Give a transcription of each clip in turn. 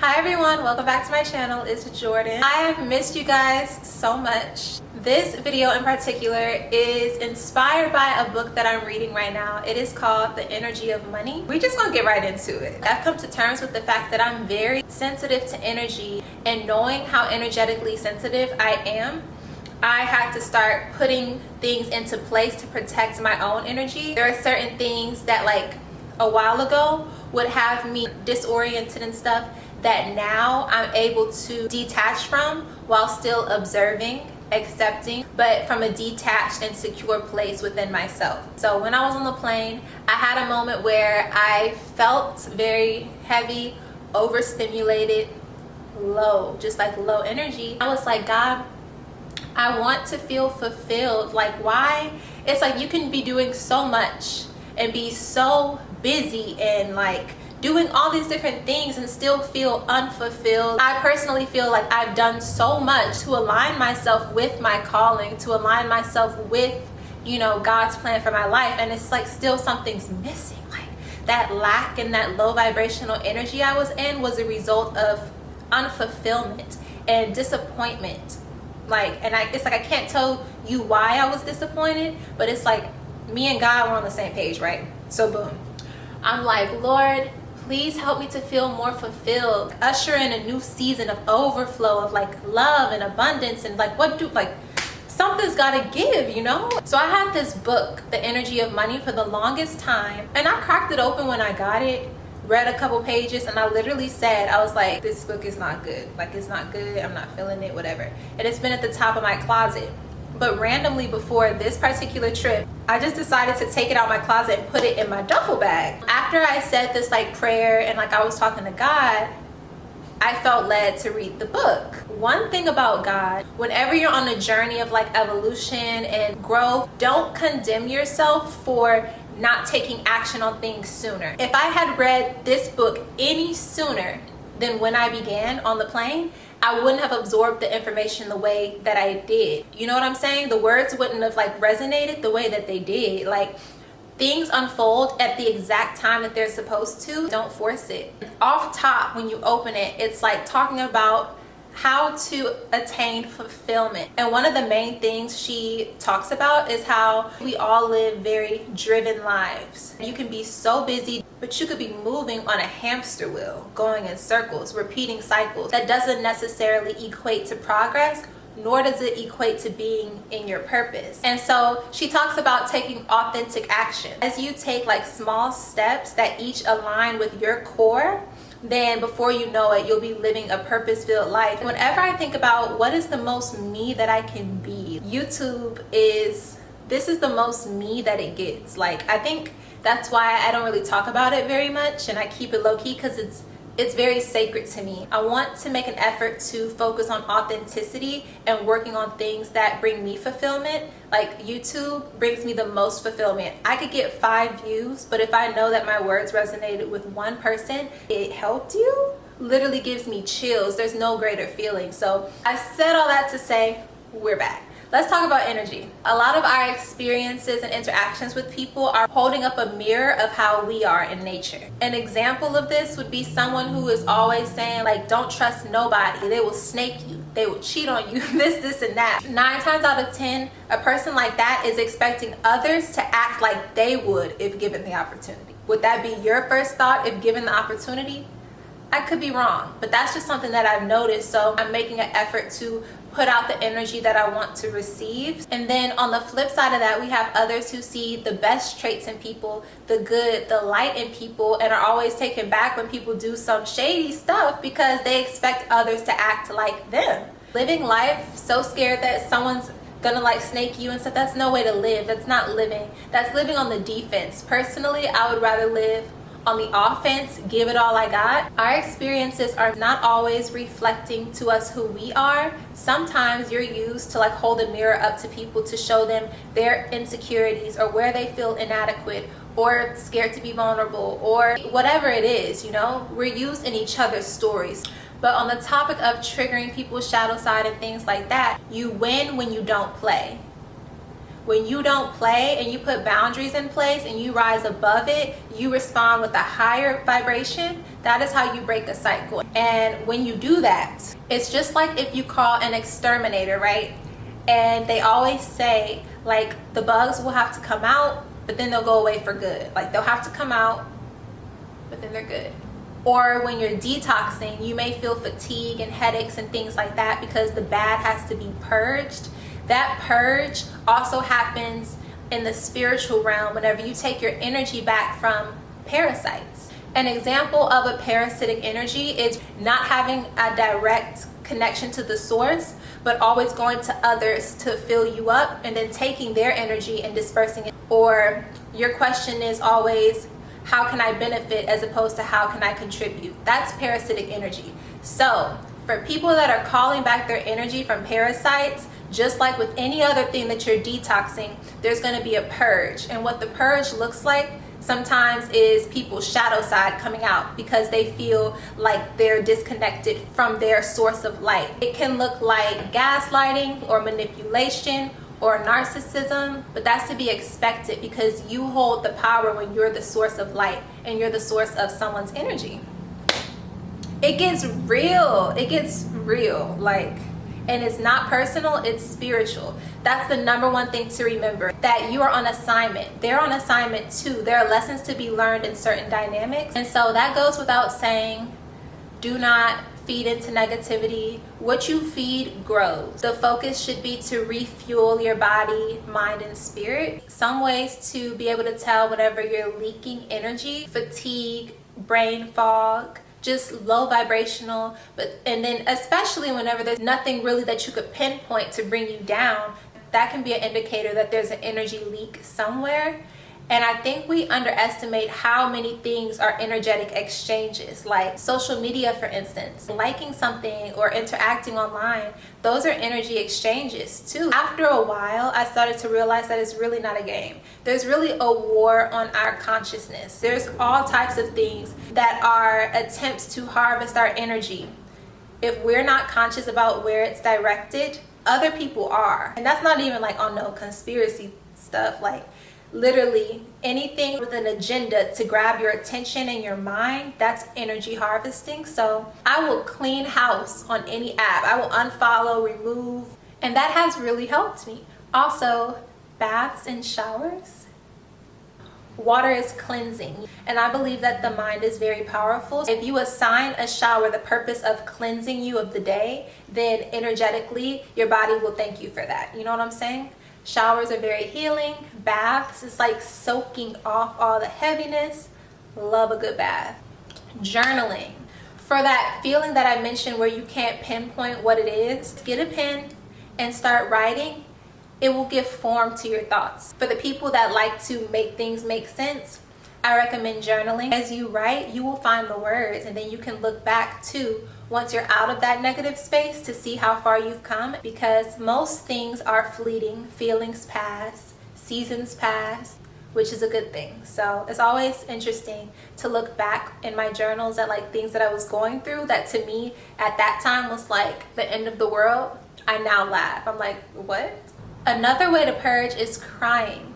Hi everyone, welcome back to my channel. It's Jordan. I have missed you guys so much. This video in particular is inspired by a book that I'm reading right now. It is called The Energy of Money. We're just gonna get right into it. I've come to terms with the fact that I'm very sensitive to energy, and knowing how energetically sensitive I am, I had to start putting things into place to protect my own energy. There are certain things that like a while ago would have me disoriented and stuff that now I'm able to detach from while still observing, accepting, but from a detached and secure place within myself. So when I was on the plane, I had a moment where I felt very heavy, overstimulated, low, just like low energy. I was like, God, I want to feel fulfilled. Like, why? It's like you can be doing so much and be so busy and like doing all these different things and still feel unfulfilled. I personally feel like I've done so much to align myself with my calling, to align myself with, you know, God's plan for my life, and it's like still something's missing. Like that lack and that low vibrational energy I was in was a result of unfulfillment and disappointment. Like, and it's like I can't tell you why I was disappointed, but it's like me and God were on the same page, right? So boom, I'm like, Lord, please help me to feel more fulfilled. Usher in a new season of overflow of like love and abundance, and like something's gotta give, you know? So I had this book, The Energy of Money, for the longest time, and I cracked it open when I got it, read a couple pages, and I literally said, I was like, this book is not good. Like, it's not good, I'm not feeling it, whatever. And it's been at the top of my closet. But randomly before this particular trip, I just decided to take it out my closet and put it in my duffel bag. After I said this like prayer and like I was talking to God, I felt led to read the book. One thing about God, whenever you're on a journey of like evolution and growth, don't condemn yourself for not taking action on things sooner. If I had read this book any sooner than when I began on the plane, I wouldn't have absorbed the information the way that I did. You know what I'm saying? The words wouldn't have like resonated the way that they did. Like, things unfold at the exact time that they're supposed to. Don't force it. Off top, when you open it, it's like talking about how to attain fulfillment. And one of the main things she talks about is how we all live very driven lives. You can be so busy, but you could be moving on a hamster wheel, going in circles, repeating cycles. That doesn't necessarily equate to progress, nor does it equate to being in your purpose. And so she talks about taking authentic action. As you take like small steps that each align with your core, then before you know it, you'll be living a purpose-filled life. Whenever I think about what is the most me that I can be, this is the most me that it gets. Like, I think that's why I don't really talk about it very much, and I keep it low-key because it's very sacred to me. I want to make an effort to focus on authenticity and working on things that bring me fulfillment. Like, YouTube brings me the most fulfillment. I could get 5 views, but if I know that my words resonated with one person, it helped you, literally gives me chills. There's no greater feeling. So I said all that to say, we're back. Let's talk about energy. A lot of our experiences and interactions with people are holding up a mirror of how we are in nature. An example of this would be someone who is always saying like, don't trust nobody, they will snake you, they will cheat on you, this and that. 9 times out of 10, a person like that is expecting others to act like they would if given the opportunity. Would that be your first thought if given the opportunity? I could be wrong, but that's just something that I've noticed. So I'm making an effort to put out the energy that I want to receive. And then on the flip side of that, we have others who see the best traits in people, the good, the light in people, and are always taken back when people do some shady stuff because they expect others to act like them. Living life so scared that someone's gonna like snake you and stuff, that's no way to live. That's not living. That's living on the defense. Personally, I would rather live on the offense, give it all I got. Our experiences are not always reflecting to us who we are. Sometimes you're used to like hold a mirror up to people to show them their insecurities or where they feel inadequate or scared to be vulnerable or whatever it is, you know? We're used in each other's stories. But on the topic of triggering people's shadow side and things like that, you win when you don't play. When you don't play and you put boundaries in place and you rise above it, you respond with a higher vibration. That is how you break a cycle. And when you do that, it's just like if you call an exterminator, right? And they always say, like, the bugs will have to come out, but then they'll go away for good. Like, they'll have to come out, but then they're good. Or when you're detoxing, you may feel fatigue and headaches and things like that because the bad has to be purged. That purge also happens in the spiritual realm whenever you take your energy back from parasites. An example of a parasitic energy is not having a direct connection to the source, but always going to others to fill you up and then taking their energy and dispersing it. Or your question is always, how can I benefit, as opposed to how can I contribute? That's parasitic energy. So for people that are calling back their energy from parasites, just like with any other thing that you're detoxing, there's going to be a purge. And what the purge looks like sometimes is people's shadow side coming out because they feel like they're disconnected from their source of light. It can look like gaslighting or manipulation or narcissism, but that's to be expected because you hold the power when you're the source of light and you're the source of someone's energy. It gets real. It gets real. Like, and it's not personal, it's spiritual. That's the number one thing to remember, that you are on assignment. They're on assignment too. There are lessons to be learned in certain dynamics. And so that goes without saying, do not feed into negativity. What you feed grows. The focus should be to refuel your body, mind, and spirit. Some ways to be able to tell whenever you're leaking energy: fatigue, brain fog, just low vibrational, and then especially whenever there's nothing really that you could pinpoint to bring you down, that can be an indicator that there's an energy leak somewhere. And I think we underestimate how many things are energetic exchanges, like social media, for instance. Liking something or interacting online, those are energy exchanges too. After a while, I started to realize that it's really not a game. There's really a war on our consciousness. There's all types of things that are attempts to harvest our energy. If we're not conscious about where it's directed, other people are. And that's not even like on no conspiracy stuff. Like, literally anything with an agenda to grab your attention and your mind, that's energy harvesting. So I will clean house on any app. I will unfollow, remove, and that has really helped me. Also, baths and showers. Water is cleansing, and I believe that the mind is very powerful. If you assign a shower the purpose of cleansing you of the day, then energetically your body will thank you for that. You know what I'm saying? Showers are very healing. Baths is like soaking off all the heaviness. Love a good bath. Journaling. For that feeling that I mentioned where you can't pinpoint what it is, get a pen and start writing. It will give form to your thoughts. For the people that like to make things make sense, I recommend journaling. As you write, you will find the words, and then you can look back too once you're out of that negative space to see how far you've come, because most things are fleeting. Feelings pass, seasons pass, which is a good thing. So it's always interesting to look back in my journals at like things that I was going through that to me at that time was like the end of the world. I now laugh. I'm like, what? Another way to purge is crying.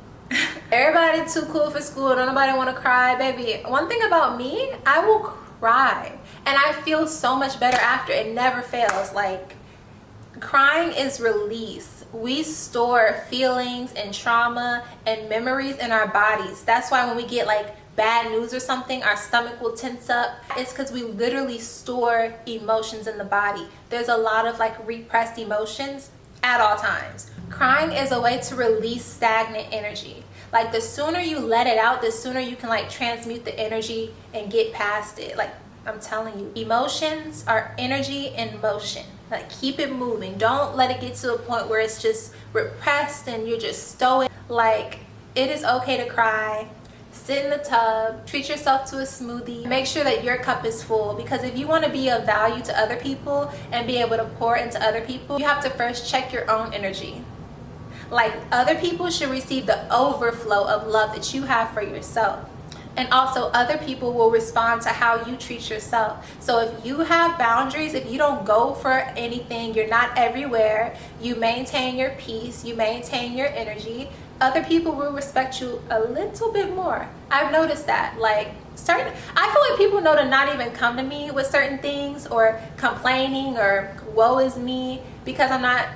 Everybody too cool for school. Don't nobody want to cry, baby. One thing about me, I will cry and I feel so much better after. It never fails. Like, crying is release. We store feelings and trauma and memories in our bodies. That's why when we get like bad news or something, our stomach will tense up. It's because we literally store emotions in the body. There's a lot of like repressed emotions at all times. Crying is a way to release stagnant energy. Like, the sooner you let it out, the sooner you can like transmute the energy and get past it. Like, I'm telling you, emotions are energy in motion. Like, keep it moving. Don't let it get to a point where it's just repressed and you're just stoic. Like, it is okay to cry. Sit in the tub, treat yourself to a smoothie. Make sure that your cup is full, because if you want to be of value to other people and be able to pour into other people, you have to first check your own energy. Like, other people should receive the overflow of love that you have for yourself. and also other people will respond to how you treat yourself. So if you have boundaries, if you don't go for anything, you're not everywhere, you maintain your peace, you maintain your energy, other people will respect you a little bit more. I've noticed that. Like I feel like people know to not even come to me with certain things or complaining or woe is me, because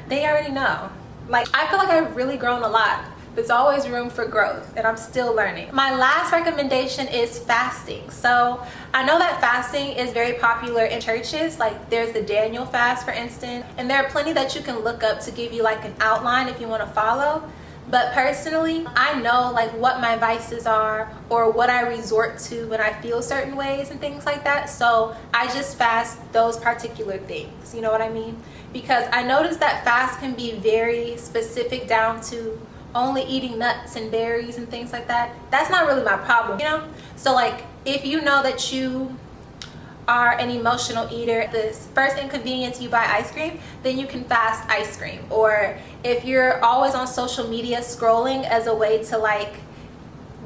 they already know. Like, I feel like I've really grown a lot. There's always room for growth, and I'm still learning. My last recommendation is fasting. So I know that fasting is very popular in churches. Like, there's the Daniel fast, for instance, and there are plenty that you can look up to give you like an outline if you want to follow. But personally, I know like what my vices are or what I resort to when I feel certain ways and things like that. So I just fast those particular things, you know what I mean? Because I noticed that fast can be very specific down to only eating nuts and berries and things like that. That's not really my problem, you know? So like, if you know that you are an emotional eater, this first inconvenience you buy ice cream, then you can fast ice cream. Or if you're always on social media scrolling as a way to like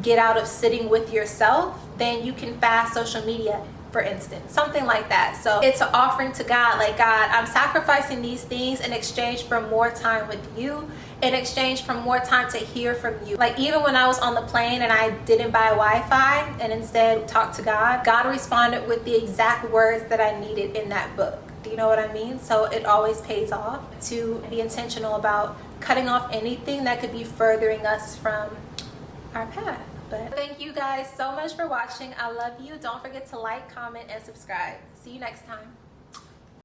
get out of sitting with yourself, then you can fast social media, for instance, something like that. So it's an offering to God, like, God, I'm sacrificing these things in exchange for more time with you, in exchange for more time to hear from you. Like, even when I was on the plane and I didn't buy Wi-Fi and instead talked to God, God responded with the exact words that I needed in that book. Do you know what I mean? So it always pays off to be intentional about cutting off anything that could be furthering us from our path. But thank you guys so much for watching. I love you. Don't forget to like, comment, and subscribe. See you next time.